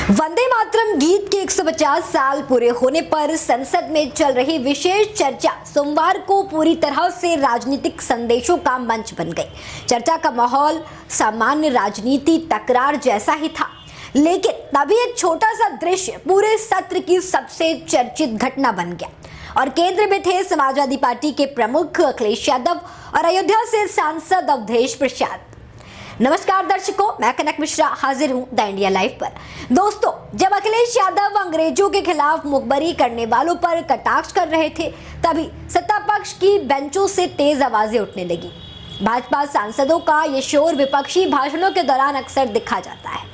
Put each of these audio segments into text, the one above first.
वंदे मातरम गीत के 150 साल पूरे होने पर संसद में चल रही विशेष चर्चा सोमवार को पूरी तरह से राजनीतिक संदेशों का मंच बन गई। चर्चा का माहौल सामान्य राजनीति तकरार जैसा ही था, लेकिन तभी एक छोटा सा दृश्य पूरे सत्र की सबसे चर्चित घटना बन गया और केंद्र में थे समाजवादी पार्टी के प्रमुख अखिलेश यादव और अयोध्या से सांसद अवधेश प्रसाद। नमस्कार दर्शकों, मैं कनक मिश्रा हाजिर हूं द इंडिया लाइव पर। दोस्तों, जब अखिलेश यादव अंग्रेजों के खिलाफ मुखबरी करने वालों पर कटाक्ष कर रहे थे, तभी सत्ता पक्ष की बेंचों से तेज आवाजें उठने लगी। भाजपा सांसदों का ये शोर विपक्षी भाषणों के दौरान अक्सर दिखा जाता है,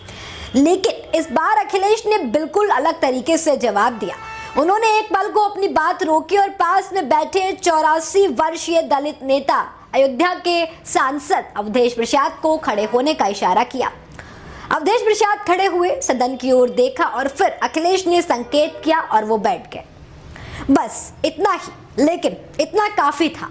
लेकिन इस बार अखिलेश ने बिल्कुल अलग तरीके से जवाब दिया। उन्होंने एक पल को अपनी बात रोकी और पास में बैठे 84 वर्षीय दलित नेता अयोध्या के सांसद अवधेश प्रसाद को खड़े होने का इशारा किया। अवधेश प्रसाद खड़े हुए, सदन की ओर देखा और फिर अखिलेश ने संकेत किया और वो बैठ गए। बस इतना ही, लेकिन इतना काफी था।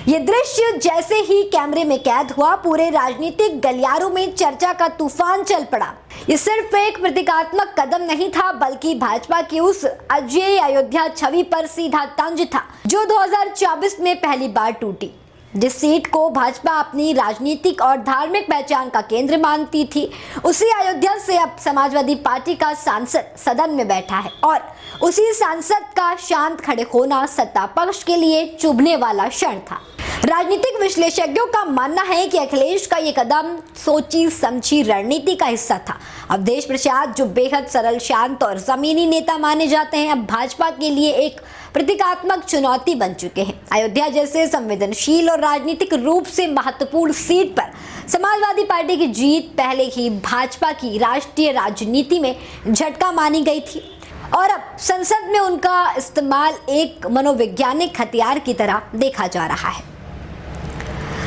ये दृश्य जैसे ही कैमरे में कैद हुआ, पूरे राजनीतिक गलियारों में चर्चा का तूफान चल पड़ा। ये सिर्फ एक प्रतीकात्मक कदम नहीं था, बल्कि भाजपा की उस अजेय अयोध्या छवि पर सीधा तंज था जो 2024 में पहली बार टूटी। जिस सीट को भाजपा अपनी राजनीतिक और धार्मिक पहचान का केंद्र मानती थी, उसी अयोध्या से अब समाजवादी पार्टी का सांसद सदन में बैठा है और उसी सांसद का शांत खड़े होना सत्ता पक्ष के लिए चुभने वाला क्षण था। राजनीतिक विश्लेषकों का मानना है कि अखिलेश का ये कदम सोची समझी रणनीति का हिस्सा था। अवधेश प्रसाद, जो बेहद सरल, शांत और जमीनी नेता माने जाते हैं, अब भाजपा के लिए एक प्रतीकात्मक चुनौती बन चुके हैं। अयोध्या जैसे संवेदनशील और राजनीतिक रूप से महत्वपूर्ण सीट पर समाजवादी पार्टी की जीत पहले ही भाजपा की राष्ट्रीय राजनीति में झटका मानी गई थी और अब संसद में उनका इस्तेमाल एक मनोवैज्ञानिक हथियार की तरह देखा जा रहा है।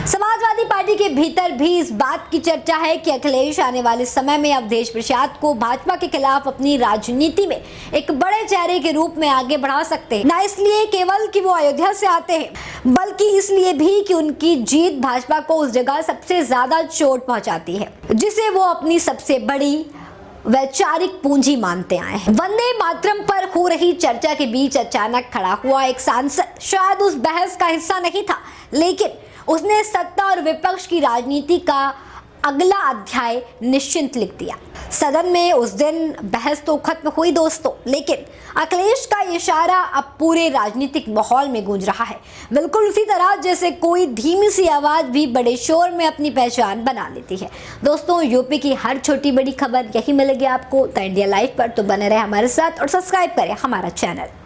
समाजवादी पार्टी के भीतर भी इस बात की चर्चा है कि अखिलेश आने वाले समय में अवधेश प्रसाद को भाजपा के खिलाफ अपनी राजनीति में एक बड़े चेहरे के रूप में आगे बढ़ा सकते हैं। न इसलिए केवल कि वो अयोध्या से आते हैं, बल्कि इसलिए भी कि उनकी जीत भाजपा को उस जगह सबसे ज्यादा चोट पहुंचाती है जिसे वो अपनी सबसे बड़ी वैचारिक पूंजी मानते आए हैं। वंदे मातरम पर हो रही चर्चा के बीच अचानक खड़ा हुआ एक सांसद शायद उस बहस का हिस्सा नहीं था, लेकिन उसने सत्ता और विपक्ष की राजनीति का अगला अध्याय निश्चिंत लिख दिया। सदन में उस दिन बहस तो खत्म हुई दोस्तों, लेकिन अखिलेश का इशारा अब पूरे राजनीतिक माहौल में गूंज रहा है, बिल्कुल उसी तरह जैसे कोई धीमी सी आवाज भी बड़े शोर में अपनी पहचान बना लेती है। दोस्तों, यूपी की हर छोटी बड़ी खबर यही मिलेगी आपको द इंडिया लाइव पर, तो बने रहे हमारे साथ और सब्सक्राइब करें हमारा चैनल।